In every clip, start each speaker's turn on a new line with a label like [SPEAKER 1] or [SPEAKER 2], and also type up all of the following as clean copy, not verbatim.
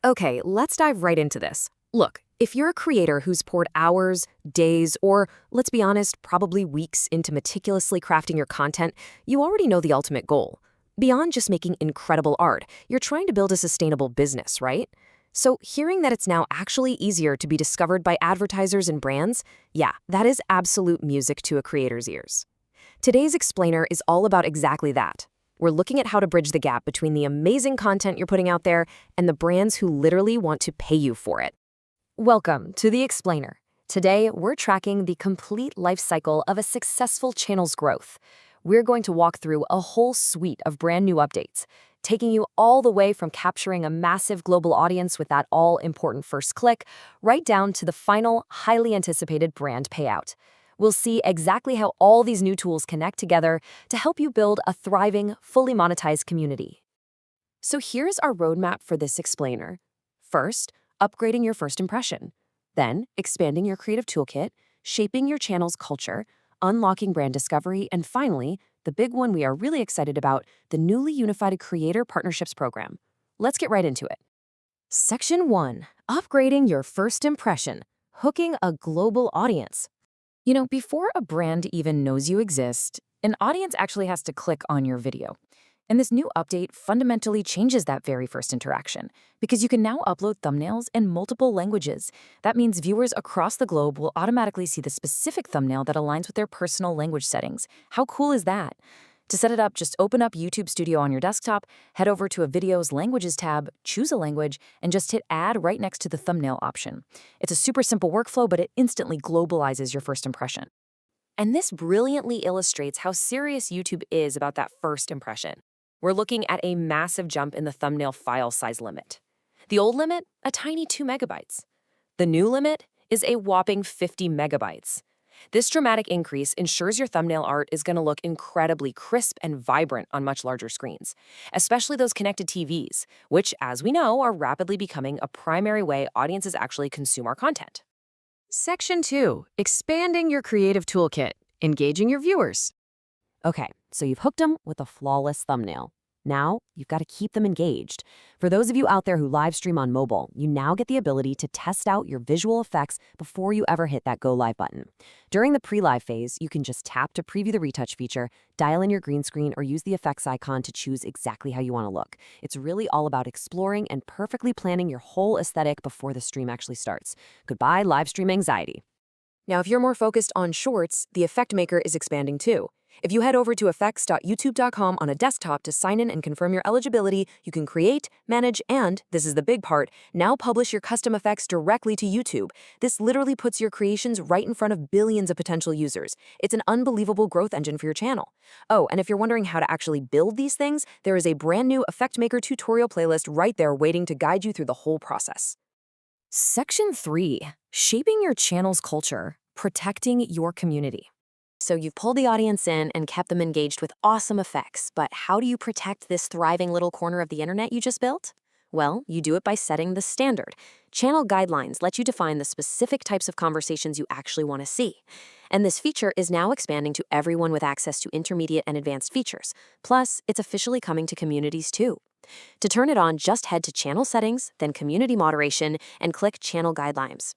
[SPEAKER 1] Okay, let's dive right into this. Look, if you're a creator who's poured hours, days, or, let's be honest, probably weeks into meticulously crafting your content, you already know the ultimate goal. Beyond just making incredible art, you're trying to build a sustainable business, right? So, hearing that it's now actually easier to be discovered by advertisers and brands, yeah, that is absolute music to a creator's ears. Today's explainer is all about exactly that. We're looking at how to bridge the gap between the amazing content you're putting out there and the brands who literally want to pay you for it. Welcome to the explainer. Today, we're tracking the complete life cycle of a successful channel's growth. We're going to walk through a whole suite of brand new updates, taking you all the way from capturing a massive global audience with that all-important first click, right down to the final, highly anticipated brand payout. We'll see exactly how all these new tools connect together to help you build a thriving, fully monetized community. So here's our roadmap for this explainer. First, upgrading your first impression. Then, expanding your creative toolkit, shaping your channel's culture, unlocking brand discovery, and finally, the big one we are really excited about, the newly unified Creator Partnerships Program. Let's get right into it. Section 1. Upgrading your first impression. Hooking a global audience. Before a brand even knows you exist, an audience actually has to click on your video. And this new update fundamentally changes that very first interaction, because you can now upload thumbnails in multiple languages. That means viewers across the globe will automatically see the specific thumbnail that aligns with their personal language settings. How cool is that? To set it up, just open up YouTube Studio on your desktop, head over to a Video's Languages tab, choose a language, and just hit Add right next to the thumbnail option. It's a super simple workflow, but it instantly globalizes your first impression. And this brilliantly illustrates how serious YouTube is about that first impression. We're looking at a massive jump in the thumbnail file size limit. The old limit, a tiny 2 megabytes. The new limit is a whopping 50 megabytes. This dramatic increase ensures your thumbnail art is going to look incredibly crisp and vibrant on much larger screens, especially those connected TVs, which, as we know, are rapidly becoming a primary way audiences actually consume our content. Section 2. Expanding your creative toolkit. Engaging your viewers. Okay, so you've hooked them with a flawless thumbnail. Now, you've got to keep them engaged. For those of you out there who live stream on mobile, you now get the ability to test out your visual effects before you ever hit that Go Live button. During the pre-live phase, you can just tap to preview the retouch feature, dial in your green screen, or use the effects icon to choose exactly how you want to look. It's really all about exploring and perfectly planning your whole aesthetic before the stream actually starts. Goodbye, live stream anxiety. Now, if you're more focused on shorts, the Effect Maker is expanding too. If you head over to effects.youtube.com on a desktop to sign in and confirm your eligibility, you can create, manage, and, this is the big part, now publish your custom effects directly to YouTube. This literally puts your creations right in front of billions of potential users. It's an unbelievable growth engine for your channel. Oh, and if you're wondering how to actually build these things, there is a brand new Effect Maker tutorial playlist right there waiting to guide you through the whole process. Section 3. Shaping your channel's culture. Protecting your community. So you've pulled the audience in and kept them engaged with awesome effects, but how do you protect this thriving little corner of the internet you just built? Well, you do it by setting the standard. Channel guidelines let you define the specific types of conversations you actually want to see. And this feature is now expanding to everyone with access to intermediate and advanced features. Plus, it's officially coming to communities too. To turn it on, just head to Channel Settings, then Community Moderation, and click Channel Guidelines.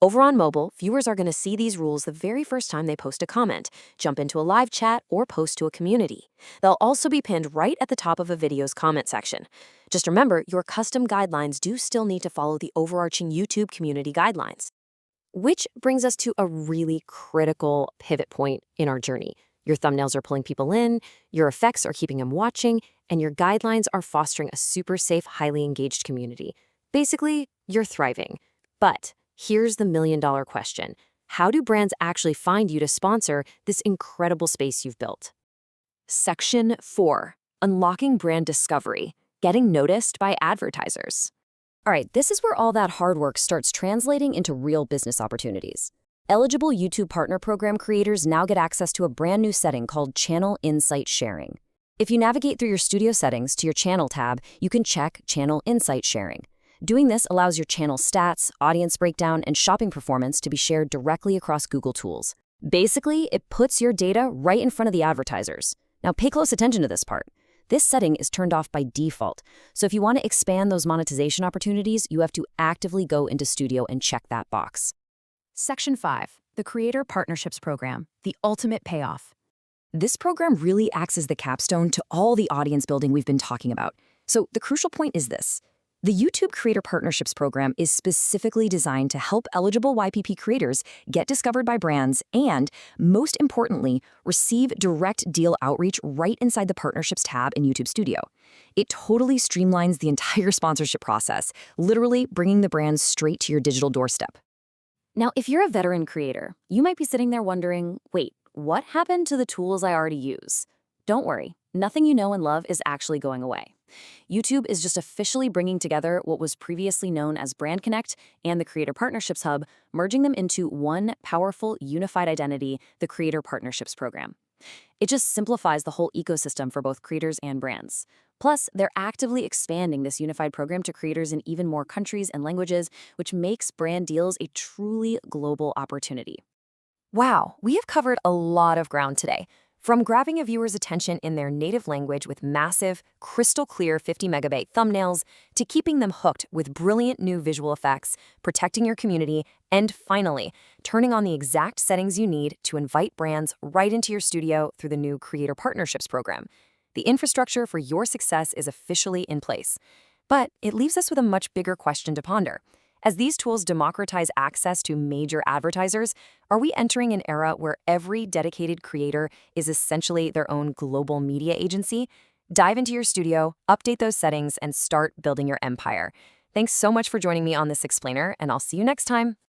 [SPEAKER 1] Over on mobile, viewers are going to see these rules the very first time they post a comment, jump into a live chat, or post to a community. They'll also be pinned right at the top of a video's comment section. Just remember, your custom guidelines do still need to follow the overarching YouTube community guidelines. Which brings us to a really critical pivot point in our journey. Your thumbnails are pulling people in, your effects are keeping them watching, and your guidelines are fostering a super safe, highly engaged community. Basically, you're thriving. But here's the million-dollar question. How do brands actually find you to sponsor this incredible space you've built? Section 4. Unlocking brand discovery. Getting noticed by advertisers. All right, this is where all that hard work starts translating into real business opportunities. Eligible YouTube Partner Program creators now get access to a brand new setting called Channel Insight Sharing. If you navigate through your studio settings to your Channel tab, you can check Channel Insight Sharing. Doing this allows your channel stats, audience breakdown, and shopping performance to be shared directly across Google tools. Basically, it puts your data right in front of the advertisers. Now pay close attention to this part.
[SPEAKER 2] This setting is turned off by default. So if you want to expand those monetization opportunities, you have to actively go into Studio and check that box.
[SPEAKER 1] Section 5, the Creator Partnerships Program, the ultimate payoff. This program really acts as the capstone to all the audience building we've been talking about. So the crucial point is this. The YouTube Creator Partnerships Program is specifically designed to help eligible YPP creators get discovered by brands and, most importantly, receive direct deal outreach right inside the Partnerships tab in YouTube Studio. It totally streamlines the entire sponsorship process, literally bringing the brands straight to your digital doorstep.
[SPEAKER 2] Now, if you're a veteran creator, you might be sitting there wondering, wait, what happened to the tools I already use? Don't worry, nothing you know and love is actually going away. YouTube is just officially bringing together what was previously known as Brand Connect and the Creator Partnerships Hub, merging them into one powerful, unified identity, the Creator Partnerships Program. It just simplifies the whole ecosystem for both creators and brands. Plus, they're actively expanding this unified program to creators in even more countries and languages, which makes brand deals a truly global opportunity.
[SPEAKER 1] Wow, we have covered a lot of ground today. From grabbing a viewer's attention in their native language with massive, crystal clear 50 megabyte thumbnails, to keeping them hooked with brilliant new visual effects, protecting your community, and finally, turning on the exact settings you need to invite brands right into your studio through the new Creator Partnerships Program. The infrastructure for your success is officially in place. But it leaves us with a much bigger question to ponder. As these tools democratize access to major advertisers, are we entering an era where every dedicated creator is essentially their own global media agency? Dive into your studio, update those settings, and start building your empire. Thanks so much for joining me on this explainer, and I'll see you next time.